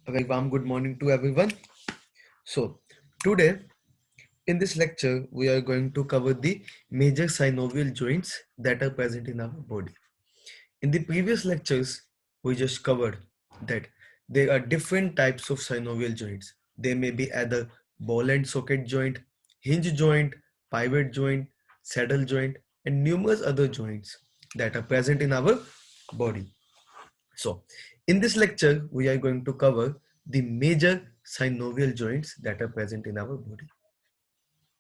A very warm good morning to everyone. So, today in this lecture, we are going to cover the major synovial joints that are present in our body. In the previous lectures, we just covered that there are different types of synovial joints. They may be either ball and socket joint, hinge joint, pivot joint, saddle joint, and numerous other joints that are present in our body. So, in this lecture, we are going to cover the major synovial joints that are present in our body.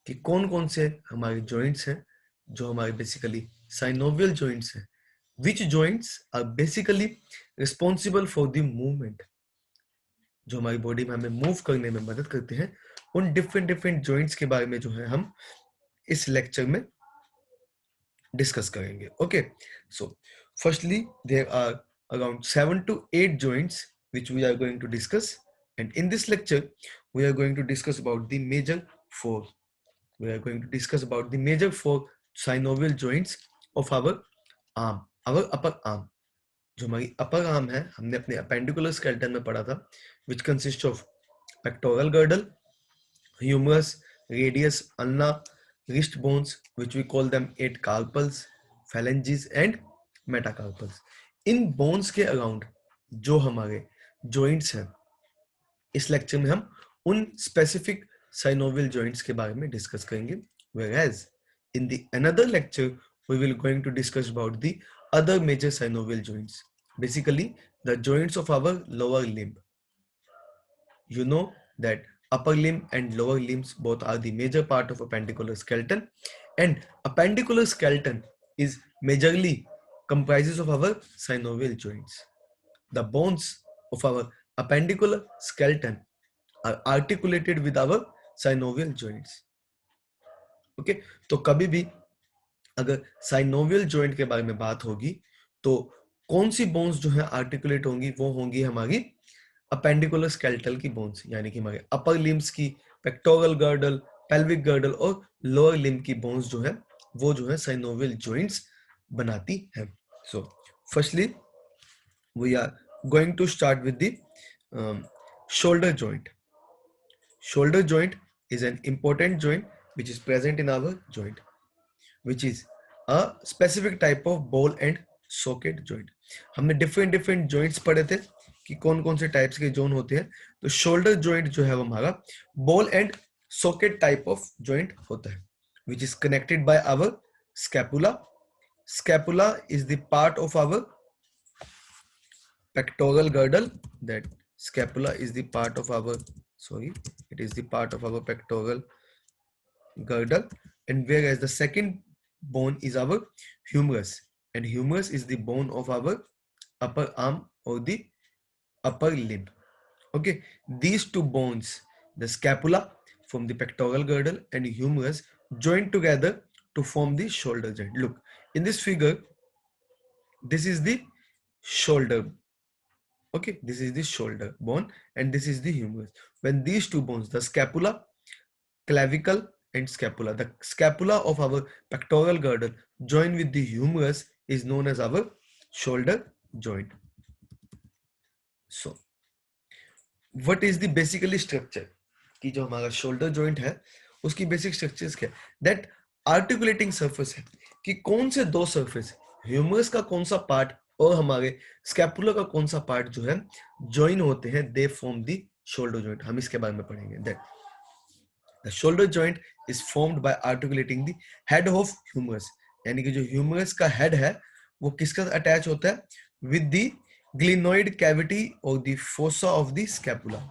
कि कौन कौन से हमारे joints हैं जो हमारे basically synovial joints हैं. Which joints are basically responsible for the movement, जो हमारी बॉडी में हमें मूव करने में मदद करते हैं. उन डिफरेंट joints के बारे में जो है हम इस लेक्चर में डिस्कस करेंगे. Okay, so firstly there are around 7 to 8 joints which we are going to discuss, and in this lecture we are going to discuss about the major four. We are going to discuss about the major four synovial joints of our arm, our upper arm. जो हमारी upper arm है हमने अपने appendicular skeleton में पढ़ा था, which consists of pectoral girdle, humerus, radius, ulna, wrist bones, which we call them 8 carpals, phalanges and metacarpals. In bones के around जो हमारे joints हैं, इस लेक्चर में हम उन स्पेसिफिक synovial joints के बारे में डिस्कस करेंगे. Whereas in the another lecture we will going to discuss about the other major synovial joints, basically the joints of our lower limb. You know that upper limb and lower limbs both are the major part of appendicular skeleton, and appendicular skeleton is majorly comprises of our synovial joints. The bones of our appendicular skeleton are articulated with our synovial joints. Okay, तो कभी भी अगर synovial joint के बारे में बात होगी तो कौन सी bones जो है articulate होंगी, वो होंगी हमारी appendicular skeletal की bones, यानी कि हमारे upper limbs की pectoral girdle, pelvic girdle और lower limb की bones जो है वो जो है synovial joints बनाती है. So firstly we are going to start with the shoulder joint. Shoulder joint is an important joint which is present in our joint, which is a specific type of ball and socket joint. हमने different joints पढ़े थे कि कौन कौन से types के zone होते हैं. तो shoulder joint जो है वो हमारा ball and socket type of joint होता है, which is connected by our scapula. Scapula is the part of our pectoral girdle. That scapula is the part of our, it is the part of our pectoral girdle, and whereas the second bone is our humerus, and humerus is the bone of our upper arm or the upper limb. Okay, these two bones, the scapula from the pectoral girdle and humerus, join together to form the shoulder joint. Look, in this figure, this is the shoulder. Okay, this is the shoulder bone and this is the humerus. When these two bones, the scapula, clavicle and scapula, the scapula of our pectoral girdle join with the humerus is known as our shoulder joint. So what is the basically structure कि जो हमारा shoulder joint है उसकी basic structures क्या है? That articulating surface है कि कौन से दो surface, humerus का कौन सा part और हमारे scapula का कौन सा part जो है join होते हैं, they form the shoulder joint. हम इसके बारे में पढ़ेंगे. That the shoulder joint is formed by articulating the head of humerus, यानी कि जो humerus का head है वो किसका attach होता है? With the glenoid cavity or the fossa of the scapula.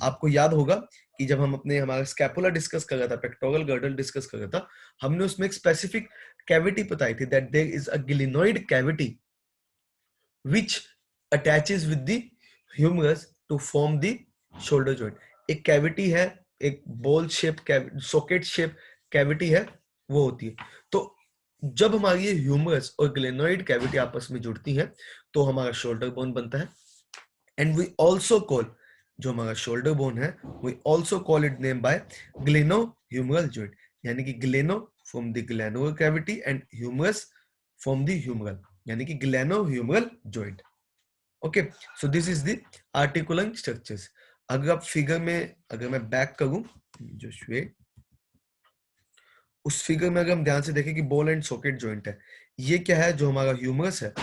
आपको याद होगा कि जब हम अपने हमारा स्कैपुला डिस्कस कर रहा था, पेक्टोरल गर्डल डिस्कस कर रहा था, हमने उसमें एक स्पेसिफिक कैविटी बताई थी, that there is a glenoid cavity which attaches with the humerus to form the shoulder joint. एक कैविटी है, एक ball shape socket shape cavity है, वो होती है. तो जब हमारी ये ह्यूमरस और ग्लिनोइड कैविटी आपस में जुड़ती है तो हमारा शोल्डर बोन बनता है. एंड वी ऑल्सो कॉल, जो हमारा शोल्डर बोन है, we also call it name by glenohumeral joint, यानी कि gleno from the glenular cavity and humerus from the humeral, यानी कि glenohumeral joint. Okay, so this is the articular structures. अगर आप figure में, अगर मैं बैक करूं जस्ट वेट, उस फिगर में अगर हम ध्यान से देखें कि बॉल एंड सॉकेट जॉइंट है, ये क्या है, जो हमारा ह्यूमरस है,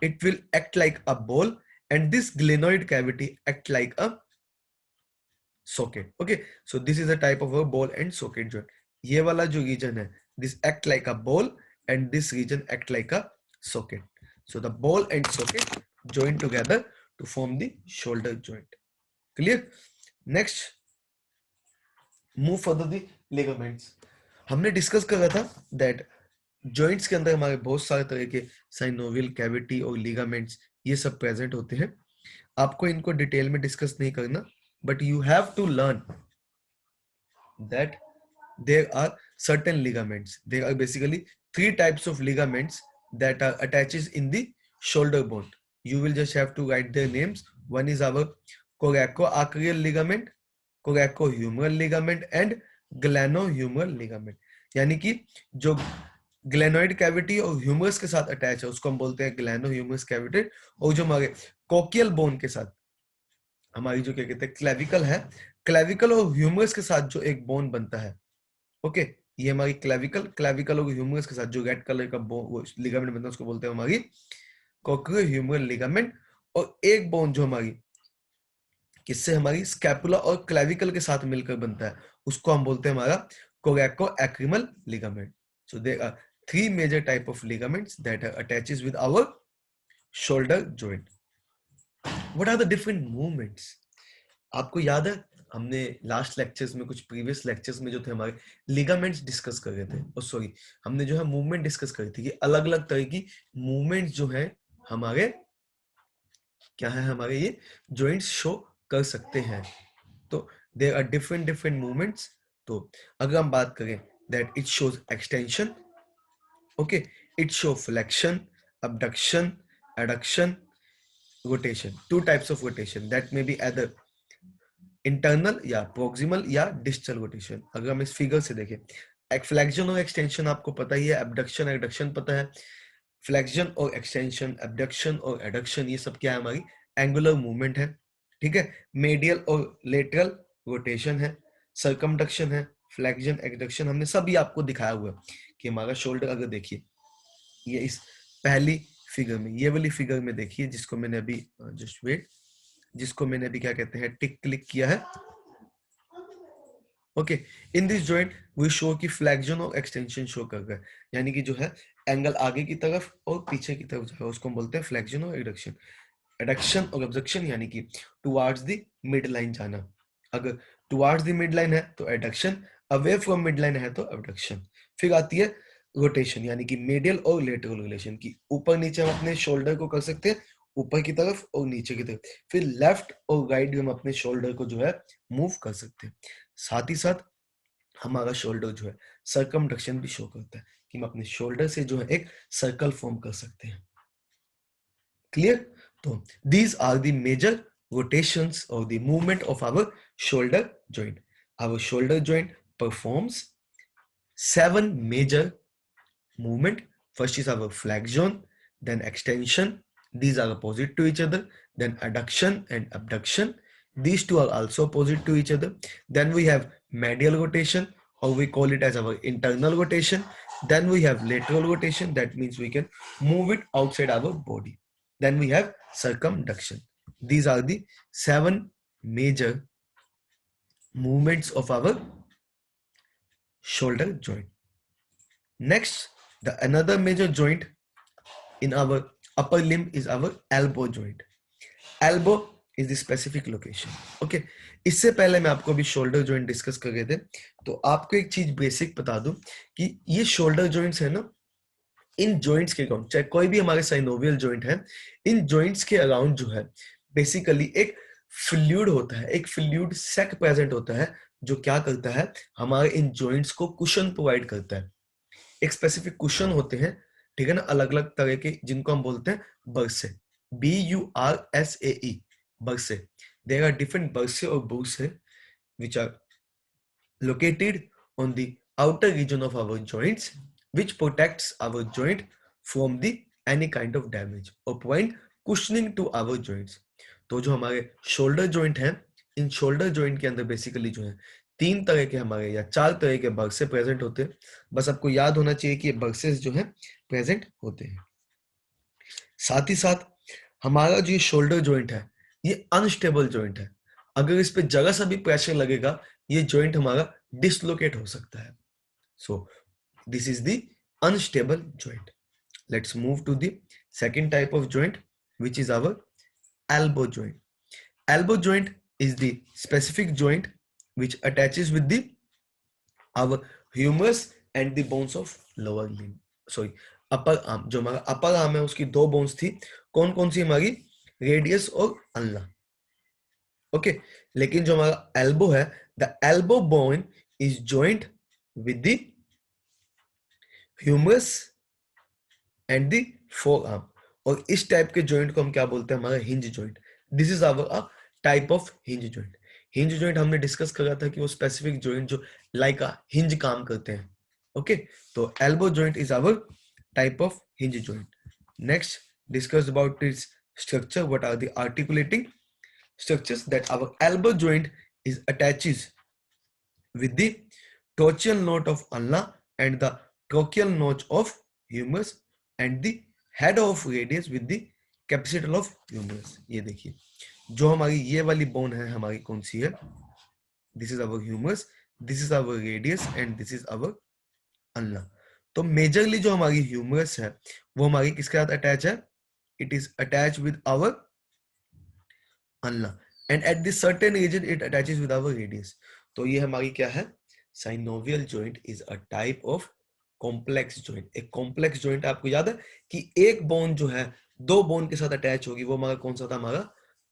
it will act like a ball and this glenoid cavity act like a socket. Okay, so this is a type of a ball and socket joint. ये वाला जो region है, this act like a ball and this region act like a socket. So the ball and socket join together to form the shoulder joint. Clear? Next, move further the ligaments. हमने discuss करा था that joints के अंदर हमारे बहुत सारे तरह के synovial cavity और ligaments ये सब present होते हैं। आपको इनको डिटेल में डिस्कस नहीं करना, but you have to learn that there are certain ligaments. There are basically three types of ligaments that are attaches in the shoulder bone. You will just have to write their names. One is our coracoarterial ligament, coracohumeral ligament and glenohumeral ligament. यानी कि जो glenoid cavity और humerus के साथ attach है उसको हम बोलते हैं ग्लेनोह्यूमरस कैविटी, और जो हमारे कोकियल बोन के साथ हमारी जो क्या कहते हैं क्लेविकल है, क्लेविकल और ह्यूमरस के साथ जो एक बोन बनता है, ओके, ये हमारी क्लेविकल और ह्यूमरस के साथ जो रेड कलर का लिगामेंट बनता है उसको बोलते हैं हमारी कोक्रियोह्यूमरल लिगामेंट। और एक बोन जो हमारी किससे, हमारी स्कैपुला और क्लेविकल के साथ मिलकर बनता है, उसको हम बोलते हैं हमारा coracoacromial ligament. So there are three major type of ligaments that are attaches with our shoulder joint. What are the different movements? आपको याद है हमने लास्ट लेक्चर्स में, कुछ प्रीवियस लेक्चर्स में जो थे हमारे लिगामेंट्स डिस्कस कर रहे थे, और सॉरी हमने जो है मूवमेंट डिस्कस करी थी कि अलग अलग तरह की मूवमेंट्स जो है हमारे क्या है, हमारे ये जॉइंट्स शो कर सकते हैं। तो there are different different movements. तो अगर हम बात करें that it shows extension, okay, it show flexion, abduction, adduction, rotation. Two types of rotation that may be either internal या प्रोक्सिमल या डिस्टल रोटेशन। अगर हम इस फिगर से देखें, एक फ्लेक्शन और एक्सटेंशन आपको पता ही है, एबडक्शन एडक्शन पता है। फ्लेक्शन और एक्सटेंशन, एबडक्शन और एडक्शन, ये सब क्या है, हमारी एंगुलर मूवमेंट है, ठीक है। मेडियल और लेटरल रोटेशन है, सर्कमडक्शन है, फ्लेक्शन एडक्शन हमने सभी आपको दिखाया हुआ है कि हमारा शोल्डर, अगर देखिए ये इस पहली फिगर में, ये वाली फिगर में देखिए जिसको मैंने अभी जस्ट वेट, जिसको मैंने अभी क्या कहते हैं टिक क्लिक किया है, okay. In this joint we show की फ्लेक्शन और एक्सटेंशन शो कर रहा है, यानी कि जो है एंगल आगे की तरफ और पीछे की तरफ है, उसको हम बोलते हैं फ्लेक्शन और एडक्शन। एडक्शन और एब्डक्शन यानी कि टुवर्ड्स द मिड लाइन जाना। अगर टुवर्ड्स द मिड लाइन है तो adduction, away from mid line है तो एबडक्शन। फिर आती है रोटेशन, यानी कि मेडियल और लेटरल रिलेशन की, ऊपर नीचे हम अपने शोल्डर को कर सकते हैं, ऊपर की तरफ और नीचे की तरफ। फिर लेफ्ट और राइट हम अपने शोल्डर को जो है मूव कर सकते हैं। साथ ही साथ हमारा शोल्डर जो है सर्कमडक्शन भी शो करता है कि हम अपने शोल्डर से जो है एक सर्कल फॉर्म कर सकते हैं। क्लियर? तो these are the major rotations or the movement of our shoulder joint. Our shoulder joint performs 7 major movement. First is our flexion, then extension. These are opposite to each other. Then adduction and abduction. These two are also opposite to each other. Then we have medial rotation, or we call it as our internal rotation. Then we have lateral rotation. That means we can move it outside our body. Then we have circumduction. These are the 7 major movements of our shoulder joint. Next, another major joint in our upper limb is our elbow joint. Elbow is the specific location. Okay. इससे पहले मैं आपको अभी shoulder joint discuss कर रहे थे, तो आपको एक चीज बेसिक बता दूं कि ये शोल्डर जॉइंट्स है ना, इन जॉइंट्स के अराउंड, चाहे कोई भी हमारे साइनोवियल जॉइंट है, इन जॉइंट्स के अराउंड जो है बेसिकली एक फ्लूइड होता है, एक फ्लूइड सैक प्रेजेंट होता है, जो क्या करता है, हमारे इन जॉइंट्स को कुशन प्रोवाइड करता है। एक स्पेसिफिक कुशन होते हैं, ठीक है ना, अलग अलग तरह के, जिनको हम बोलते हैं बर्से, BURSAE, बर्से। देयर आर डिफरेंट बर्से और बुर्से which are located on the outer region of our joints, which protects our joint from the any kind of damage or cushioning to our joints. तो जो हमारे शोल्डर जॉइंट है, इन shoulder joint के अंदर basically जो है 3 तरह के हमारे या 4 तरह के बर्से प्रेजेंट होते हैं। बस आपको याद होना चाहिए कि ये बर्सेस जो है प्रेजेंट होते हैं। साथ ही साथ हमारा जो ये शोल्डर जॉइंट है ये अनस्टेबल जॉइंट है। अगर इस पे जरा सा भी प्रेशर लगेगा ये जॉइंट हमारा डिसलोकेट हो सकता है। So this is the unstable joint. Let's move to the second type of joint which is our elbow joint. Elbow joint is the specific joint which attaches with the our humerus and the bones of lower limb. Sorry, upper arm. जो हमारा upper arm है उसकी 2 bones थी, कौन कौन सी हमारी? Radius और ulna. Okay, लेकिन जो हमारा elbow है, the elbow bone is joined with the humerus and the forearm. और इस टाइप के जॉइंट को हम क्या बोलते हैं? हमारा hinge joint. This is our type of hinge joint. Hinge joint हमने डिस्कस करा था कि वो स्पेसिफिक जॉइंट जो लाइक हिंज काम करते हैं। ओके, तो elbow joint is our type of hinge joint. Next discuss about its structure. What are the articulating structures? That our elbow joint is attaches with the trochial knot of ulna and the trochial notch of humerus and the head of radius with the capital of humerus। ये देखिए जो हमारी ये वाली bone है हमारी कौन सी है? This is our humerus, this is our radius and this is our ulna. तो मेजरली जो हमारी ह्यूमरस है वो हमारी किसके साथ अटैच है? It is attach with our ulna and at this certain region it attaches with our radius. तो ये हमारी क्या है? Synovial joint is a type of complex joint. एक कॉम्प्लेक्स जॉइंट आपको याद है कि एक बोन जो है 2 बोन के साथ अटैच होगी, वो हमारा कौन सा था? हमारा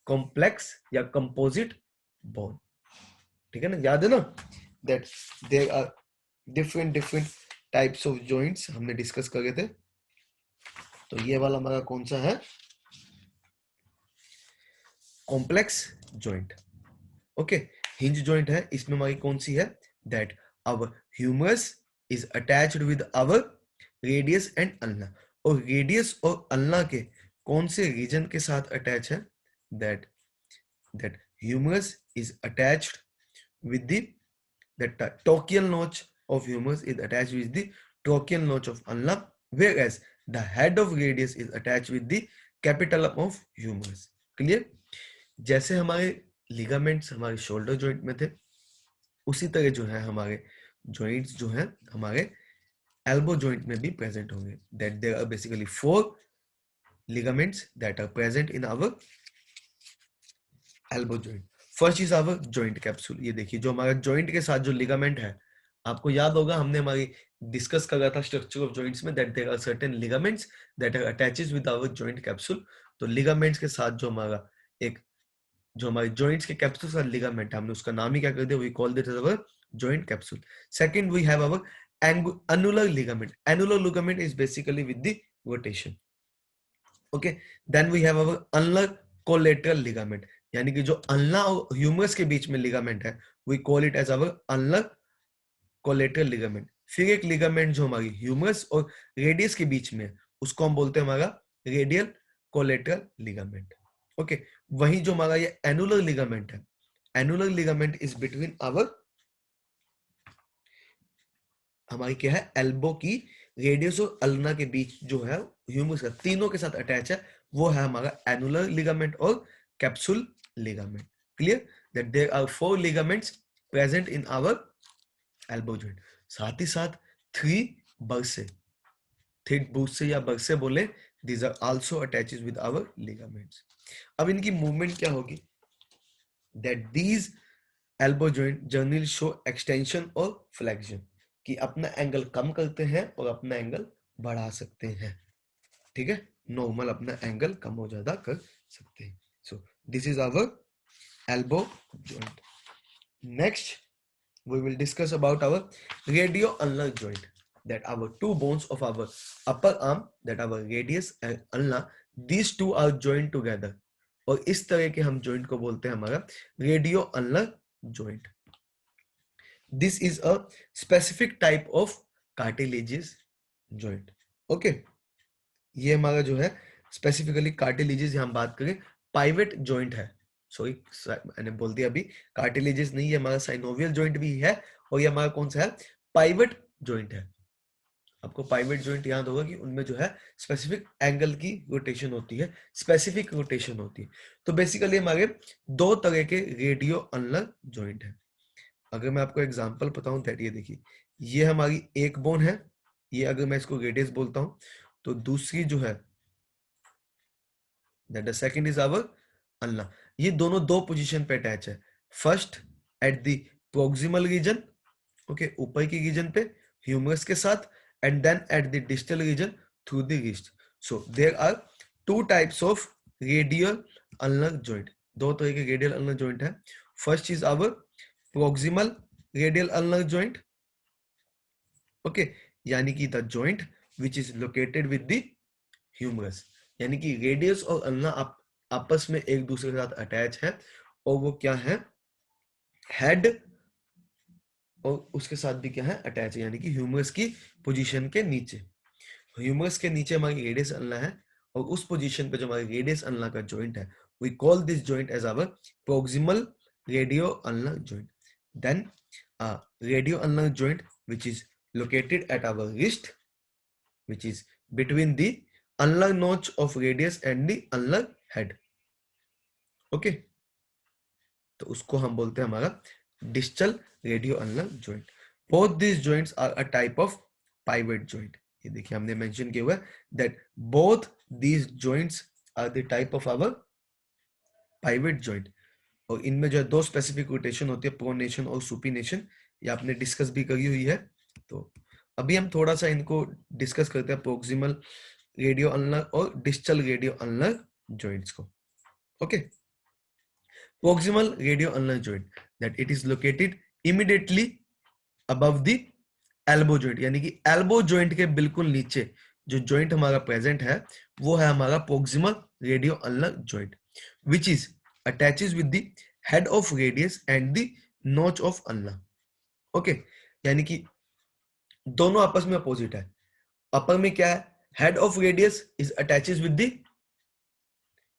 कॉम्प्लेक्स या कंपोजिट बोन। ठीक है ना, याद है ना? That there are different types of joints हमने डिस्कस करे थे। तो ये वाला हमारा कौन सा है? Complex joint. Okay, hinge joint है, इसमें हमारी कौन सी है? That our humerus is attached with our radius and ulna. और रेडियस और अल्ना के कौन से रीजन के साथ अटैच है? दैट humerus is attached with the trochial notch of humerus is attached with the trochial notch of ulna, whereas the head of radius is attached with the capitulum of humerus। Clear? जैसे हमारे ligaments हमारे shoulder joint में थे, उसी तरह जो है हमारे जॉइंट्स जो है हमारे एल्बो जॉइंट में भी प्रेजेंट होंगे। That there are basically 4 ligaments that are present in our elbow joint. First is our joint capsule. ये देखिए जो हमारा जॉइंट के साथ जो लिगामेंट है, आपको याद होगा हमने हमारी डिस्कस करा था स्ट्रक्चर ऑफ जॉइंट्स में that there are certain ligaments that are attaches with our joint capsule. तो लिगामेंट्स के साथ जो हमारा एक जो हमारे जॉइंट्स के कैप्सूल का लिगामेंट है, हमने उसका नाम ही क्या कर दिया? We call this our joint capsule. Second we have our annular ligament। annular ligament is basically with the rotation। okay, then we have our ulnar collateral ligament, यानी कि जो अल्ना और ह्यूमरस के बीच में लिगामेंट है, we call it as our ulnar collateral ligament. फिर एक ligament जो हमारी ह्यूमरस और रेडियस के बीच में, उसको हम बोलते हैं हमारा रेडियल कोलेटरल लिगामेंट। ओके, वही जो हमारा ये एनुलर लिगामेंट है, annular ligament is between our हमारी क्या है? एल्बो की रेडियस और अल्ना के बीच जो है ह्यूमरस का तीनों के साथ अटैच है, वो है हमारा एनुलर लिगामेंट और capsule ligament. Clear? That there are 4 ligaments present in our elbow joint. साथ ही साथ 3 बर्से, थिक बर्से या बर्से बोले, these are also attaches with our ligaments. अब इनकी मूवमेंट क्या होगी? That these elbow joint generally show extension और फ्लेक्शन, कि अपना एंगल कम करते हैं और अपना एंगल बढ़ा सकते हैं। ठीक है, नॉर्मल अपना एंगल कम हो ज्यादा कर सकते हैं। So this is our elbow joint. Next we will discuss about our radio-ulnar joint, that our 2 bones of our upper arm, that our radius and ulna, these two are joined together, और इस तरह के हम joint को बोलते हैं हमारा radio-ulnar joint। This is a specific type of cartilaginous joint। okay, ये हमारा जो है स्पेसिफिकली कार्टिलेजेस हम बात करें पाइवेट जॉइंट है, सॉरी मैंने बोल दिया अभी, कार्टिलेजेस नहीं, ये हमारा साइनोवियल जॉइंट भी है और ये हमारा कौन सा है, पाइवेट जॉइंट है। आपको पाइवेट जॉइंट याद होगा कि उनमें जो है स्पेसिफिक एंगल की रोटेशन होती है, स्पेसिफिक रोटेशन होती है। तो बेसिकली हमारे दो तरह के रेडियो अनलर जॉइंट है। अगर मैं आपको एग्जांपल बताऊं दैट, ये देखिए, ये हमारी एक बोन है, ये अगर मैं इसको रेडियस बोलता हूं, तो दूसरी जो है that the second is our ulna. ये दोनों दो पोजीशन पे अटैच है, first at the proximal region, okay, ऊपर की रीजन पे ह्यूमरस के साथ, and then at the distal region through the wrist. So there are two types of radial ulnar joint, दो तरह के रेडियल अल्नर जॉइंट है। First is our proximal radial ulnar joint, okay, यानी कि the joint which is located with the humerus, यानी कि radius और ulna आपस में एक दूसरे के साथ अटैच है, और वो क्या है, हेड और उसके साथ भी क्या है, अटैच है, यानी कि ह्यूमरस की पोजीशन के नीचे, ह्यूमरस के नीचे हमारी रेडियस अल्ना है, और उस पोजीशन पे जो हमारी रेडियस अल्ना का जॉइंट है, we call this joint as our proximal radio ulnar joint. Then radio ulnar joint which is located at our wrist, which is between the ulnar notch of radius and the ulnar head, okay, तो उसको हम बोलते हैं हमारा distal radio ulnar joint. Both these joints are a type of pivot joint, ये देखिए हमने mention किया हुआ है that both these joints are the type of our pivot joint, और इनमें जो है दो स्पेसिफिक रोटेशन होती है, प्रोनेशन और सुपिनेशन, ये आपने डिस्कस भी करी हुई है। तो अभी हम थोड़ा सा इनको डिस्कस करते हैं, प्रोक्सिमल रेडियो अल्नर और डिस्टल रेडियो अल्नर जॉइंट्स को, okay. Proximal radio ulnar joint that it is located immediately above the elbow joint, यानी कि एल्बो जॉइंट के बिल्कुल नीचे जो जॉइंट हमारा प्रेजेंट है वो है हमारा proximal radio ulnar joint, which is attaches with the head of radius and the notch of ulnar, okay, यानी कि दोनों आपस में अपोजिट है। अपर में क्या है, head of radius is attaches with the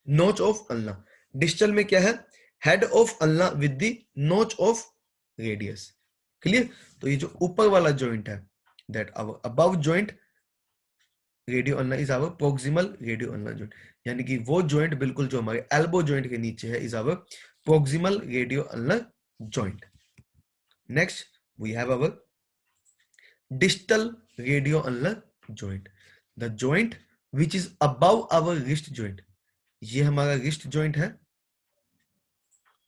notch of ulna, distal में क्या है, head of ulna with the notch of radius, clear. तो ये जो ऊपर वाला जॉइंट है that our above joint radio ulna is our proximal radio ulna joint, यानी कि वो जॉइंट बिल्कुल जो हमारे एल्बो जॉइंट के नीचे है is our proximal radio ulna joint. Next we have our distal radio ulnar joint, the joint which is above our wrist joint, ये हमारा wrist joint है,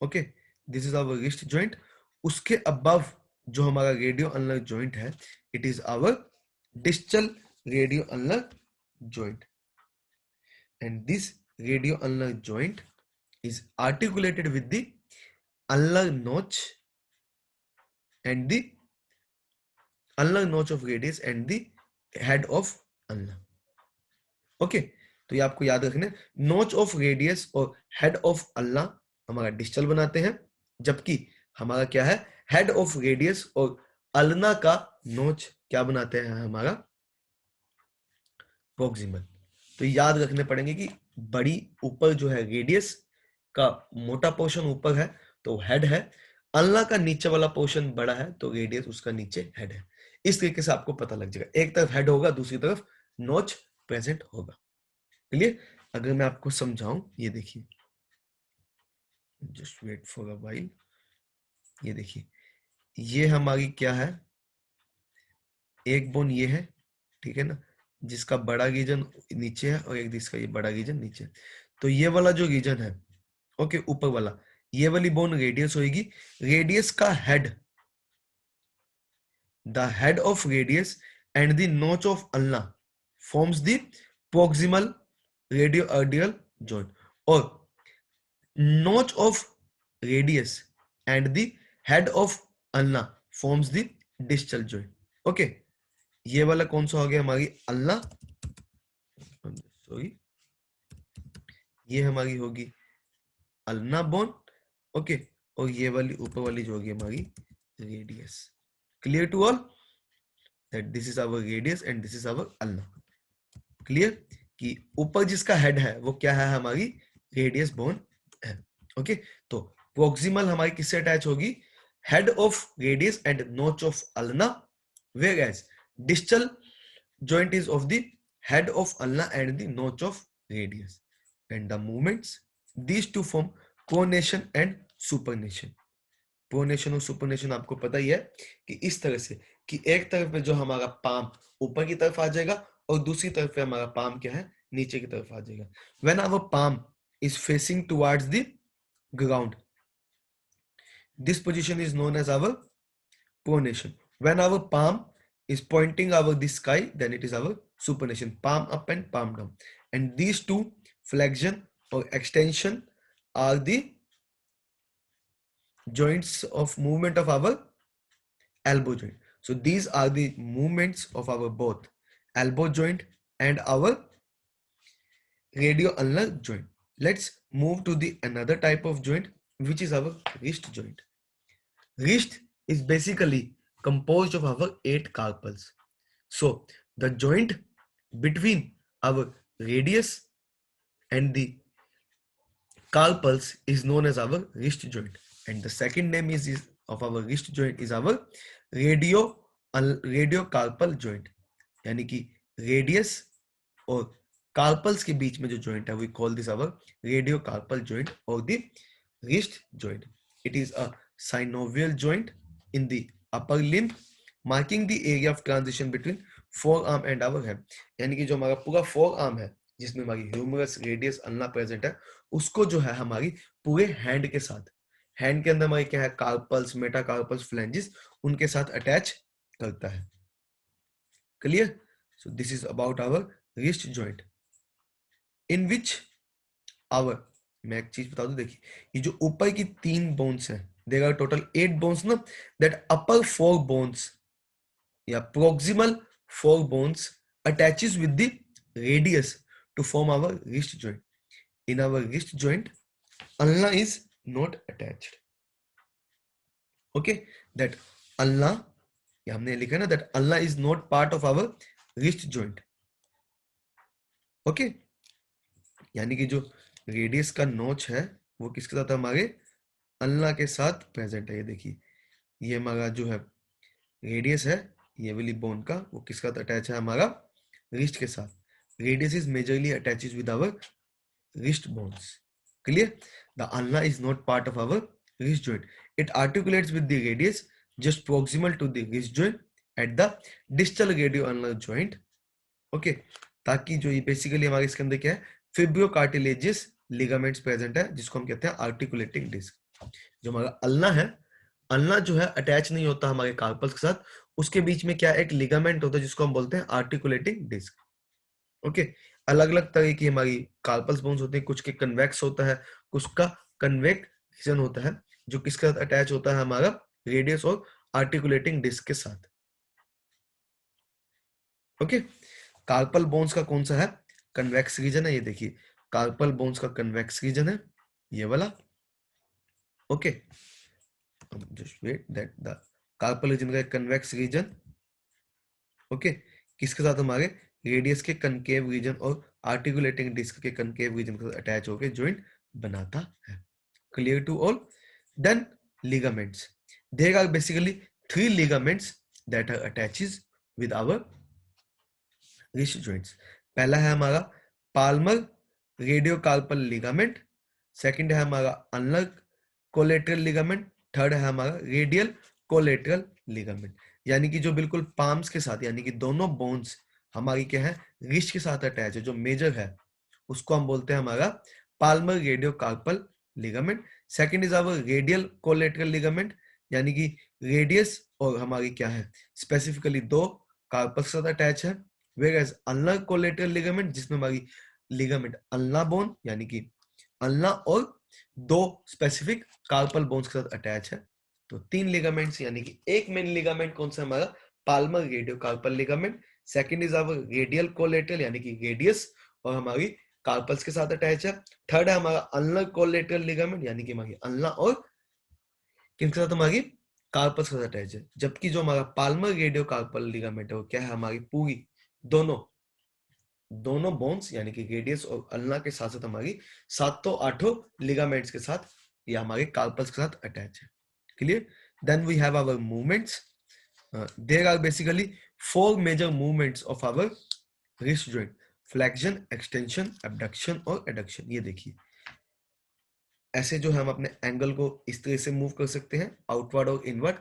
okay, this is our wrist joint, उसके above जो हमारा radio ulnar joint है it is our distal radio ulnar joint, and this radio ulnar joint is articulated with the ulnar notch and the ulnar notch of radius and the head of ulnar, okay. तो ये आपको याद रखना है, नोच of radius और head of ulna हमारा distal बनाते हैं, जबकि हमारा क्या है, हेड ऑफ रेडियस और अल्ना का नोच क्या बनाते हैं, हमारा प्रोक्सिमल। तो याद रखने पड़ेंगे कि बड़ी ऊपर जो है रेडियस का मोटा पोर्शन ऊपर है तो हेड है, अल्ना का नीचे वाला पोर्शन बड़ा है तो रेडियस उसका नीचे हेड है। इस तरीके से आपको पता लग जाएगा, एक तरफ हेड होगा दूसरी तरफ नोच प्रेजेंट होगा, क्लियर। अगर मैं आपको समझाऊं, ये देखिए, just wait for a while, ये देखिए, ये हमारी क्या है, एक बोन ये है, ठीक है ना, जिसका बड़ा रीजन नीचे है और एक जिसका ये बड़ा रीजन नीचे, तो ये वाला जो रीजन है, ओके, ऊपर वाला, ये वाली बोन रेडियस होगी, रेडियस का head, the head of radius and the notch of ulna forms the proximal radio ulnar joint, और notch of radius and the head of ulna forms the distal joint, okay। ये वाला कौन सा हो गया, हमारी अल्ना, सॉरी, ये हमारी होगी अल्ना बोन, ओके, और ये वाली ऊपर वाली जो होगी हमारी radius, clear to all that this is our radius and this is our ulna, clear. कि ऊपर जिसका हेड है वो क्या है, हमारी रेडियस बोन है। ओके, तो प्रोक्सिमल हमारी किससे अटैच होगी, head of radius and notch of ulna, whereas distal joint is of the head of ulna and the notch of radius, and the movements these two form pronation and supination। Pronation और सुपरनेशन आपको पता ही है कि इस तरह से कि एक तरफ पे जो हमारा पाम ऊपर की तरफ आ जाएगा और दूसरी तरफ पे हमारा पाम क्या है, नीचे की तरफ आ जाएगा। When our palm is facing towards the ground, this position is known as our pronation. When our palm is pointing over the sky, then it is our supination, palm up and palm down. And these two flexion or extension are the joints of movement of our elbow joint. So these are the movements of our both elbow joint and our radioulnar joint. Let's move to the another type of joint, which is our wrist joint. Wrist is basically composed of our 8 carpals. So the joint between our radius and the carpals is known as our wrist joint, and the second name is of our wrist joint is our radiocarpal joint, यानी कि radius और carpals के बीच में जो joint है, we call this our radiocarpal joint or the wrist joint. It is a synovial joint in the upper limb, marking the area of transition between forearm and our hand. यानी कि जो हमारा पूरा forearm है, जिसमें हमारी humerus, radius, ulna present है, उसको जो है हमारी पूरे हैंड के साथ, हैंड के अंदर हमारी क्या है, कार्पल्स, मेटाकार्पल्स, फ्लैंजेस, उनके साथ अटैच करता है। Clear? So this is about our wrist joint in which our, मैं एक चीज बता दूं, देखिए ये जो ऊपर की 3 बोन्स है, देयर आर टोटल 8 बोन्स ना, दैट अपर 4 बोन्स या proximal 4 bones attaches with the radius to form our wrist joint. In our wrist joint, ulna is not attached. Okay, that ulna, ये हमने लिखा ना, that ulna is not part of our wrist joint. Okay, यानी कि जो radius का नोच है वो किसके साथ, हमारे अल्ना के साथ प्रेजेंट है। ये देखिए, ये हमारा जो है रेडियस है, ये वाली बोन का, वो किसके साथ अटैच है, हमारा रिस्ट के साथ। Radius is majorly attaches with our wrist bones. Clear? The ulna is not part of our wrist joint. It articulates with the radius just proximal to the wrist joint at the distal radioulnar joint. Okay, ताकि जो ये basically हमारे इसके अंदर क्या है, फिब्रोकार्टिलेजियस ligaments present है, जिसको हम कहते हैं आर्टिकुलेटिंग डिस्क। जो हमारा अल्ना है, अल्ना जो है अटैच नहीं होता हमारे कार्पल्स के साथ, उसके बीच में क्या एक लिगामेंट होता है जिसको हम बोलते हैं आर्टिकुलेटिंग डिस्क। ओके, अलग अलग तरह की हमारी कार्पल्स बोन्स होते हैं, कुछ के कन्वेक्स होता है, कुछ का कन्वेक्शन होता है, जो किसके साथ अटैच होता है, हमारा रेडियस और आर्टिकुलेटिंग डिस्क के साथ। ओके, कार्पल बोन्स का कौन सा है, कन्वेक्स रीजन है। ये देखिए, कार्पल बोन्स का कन्वेक्स रीजन है ये वाला। Okay, just wait, that the carpal region का कन्वेक्स रीजन, ओके, किसके साथ, हमारे रेडियस के कनकेव रीजन और आर्टिकुलेटिंग डिस्क के कनकेव रीजन के साथ अटैच होकर जॉइंट बनाता है। Clear to all? Then ligaments, there are basically 3 ligaments that are attaches with our wrist joints. पहला है हमारा पाल्मर रेडियोकार्पल लिगामेंट, सेकंड है हमारा अल्नर कोलेटरल लिगामेंट, थर्ड है हमारा रेडियल कोलेटरल लिगामेंट। यानी कि जो बिल्कुल पाम्स के साथ, यानी कि दोनों बोन्स हमारी क्या है, रिस्ट के साथ अटैच है, जो मेजर है उसको हम बोलते हैं हमारा palmar radiocarpal ligament. Second is our radial collateral ligament, यानी कि रेडियस और हमारी क्या है, स्पेसिफिकली 2 कार्पल के साथ अटैच है। वेयरएज अल्नर कोलेटरल लिगामेंट, जिसमें हमारी लिगामेंट अल्ना बोन, यानी कि अल्ना और 2 स्पेसिफिक कार्पल बोन्स के साथ अटैच है। तो 3 लिगामेंट्स, यानी कि एक मेन लिगामेंट कौन सा, हमारा palmar radiocarpal ligament, second is our radial collateral, यानी कि रेडियस और हमारी कार्पल्स के साथ अटैच है, थर्ड है हमारा अल्नर कोलेटरल लिगामेंट, यानी कि हमारी अल्ना और किनके साथ, हमारी कार्पल्स के साथ अटैच है। जबकि जो हमारा पाल्मर रेडियोकार्पल लिगामेंट है वो क्या है, हमारी पूरी दोनों दोनों बोन्स यानी कि रेडियस और अल्ना के साथ साथ हमारी 7-8 लिगामेंट्स के साथ या हमारे कार्पल्स के साथ अटैच है। Clear? Then we have our movements. There are basically 4 major movements of our wrist joint: flexion, extension, abduction और adduction. ये देखिए, ऐसे जो है हम अपने एंगल को इस तरह से मूव कर सकते हैं, आउटवर्ड और इनवर्ड,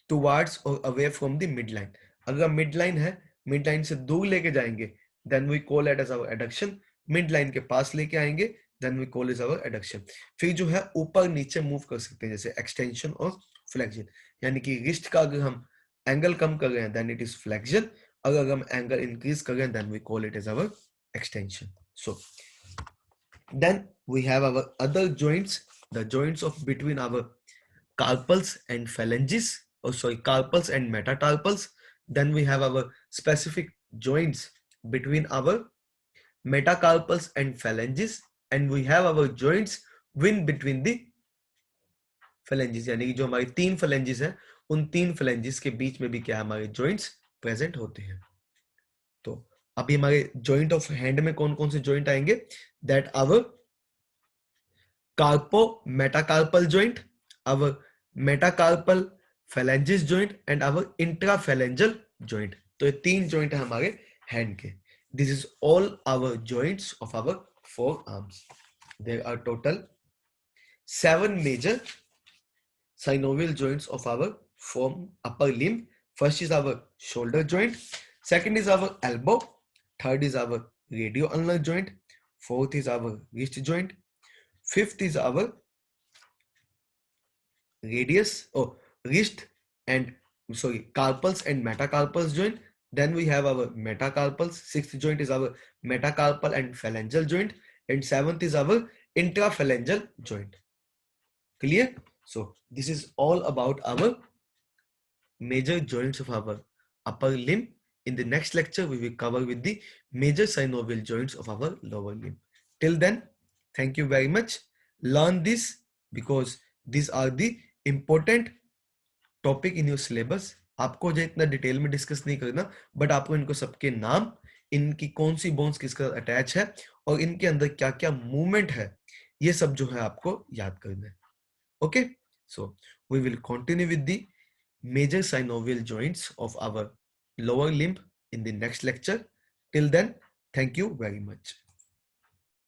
टुवार्ड्स और away from the mid line. अगर मिड लाइन है, मिड लाइन से दूर लेके जाएंगे, then we call it as our adduction. Mid line के पास लेके आएंगे, then we call it our adduction. फिर जो है ऊपर नीचे मूव कर सकते हैं, जैसे एक्सटेंशन और फ्लेक्शन. यानी कि रिस्ट का अगर हम एंगल कम कर रहे हैं, देन इट इज फ्लेक्शन. अगर हम एंगल इंक्रीज कर रहे हैं, then we call it as our extension. So then we have our other joints, the joints of between our carpals and phalanges, or sorry, carpals and metacarpals. Then we have our specific joints between our metacarpals and phalanges, and we have our joints within between the phalanges. यानी कि जो हमारी 3 phalanges हैं, उन 3 phalanges के बीच में भी क्या हमारे joints present होते हैं. तो अभी हमारे joint of hand में कौन कौन से joint आएंगे? That our carpo metacarpal joint, our metacarpal phalanges joint and our intraphalangeal joint. तो ये 3 joint है हमारे hand के. This is all our joints of our forearms. There are total 7 major synovial joints of our upper limb. First is our shoulder joint. Second is our elbow. Third is our radioulnar joint. Fourth is our wrist joint. Fifth is our wrist and carpals and metacarpals joint. Then we have our metacarpals. Sixth joint is our metacarpal and phalangeal joint, and seventh is our intraphalangeal joint. Clear? So this is all about our major joints of our upper limb. In the next lecture, we will cover with the major synovial joints of our lower limb. Till then, thank you very much. Learn this because these are the important topic in your syllabus. आपको जो इतना detail में discuss नहीं करना, but आपको इनको सबके नाम, इनकी कौन सी बोन्स किसका अटैच है और इनके अंदर क्या क्या मूवमेंट है, ये सब जो है आपको याद करना है. Okay, so we will continue with the major synovial joints of our lower limb in the next lecture. Till then, thank you very much.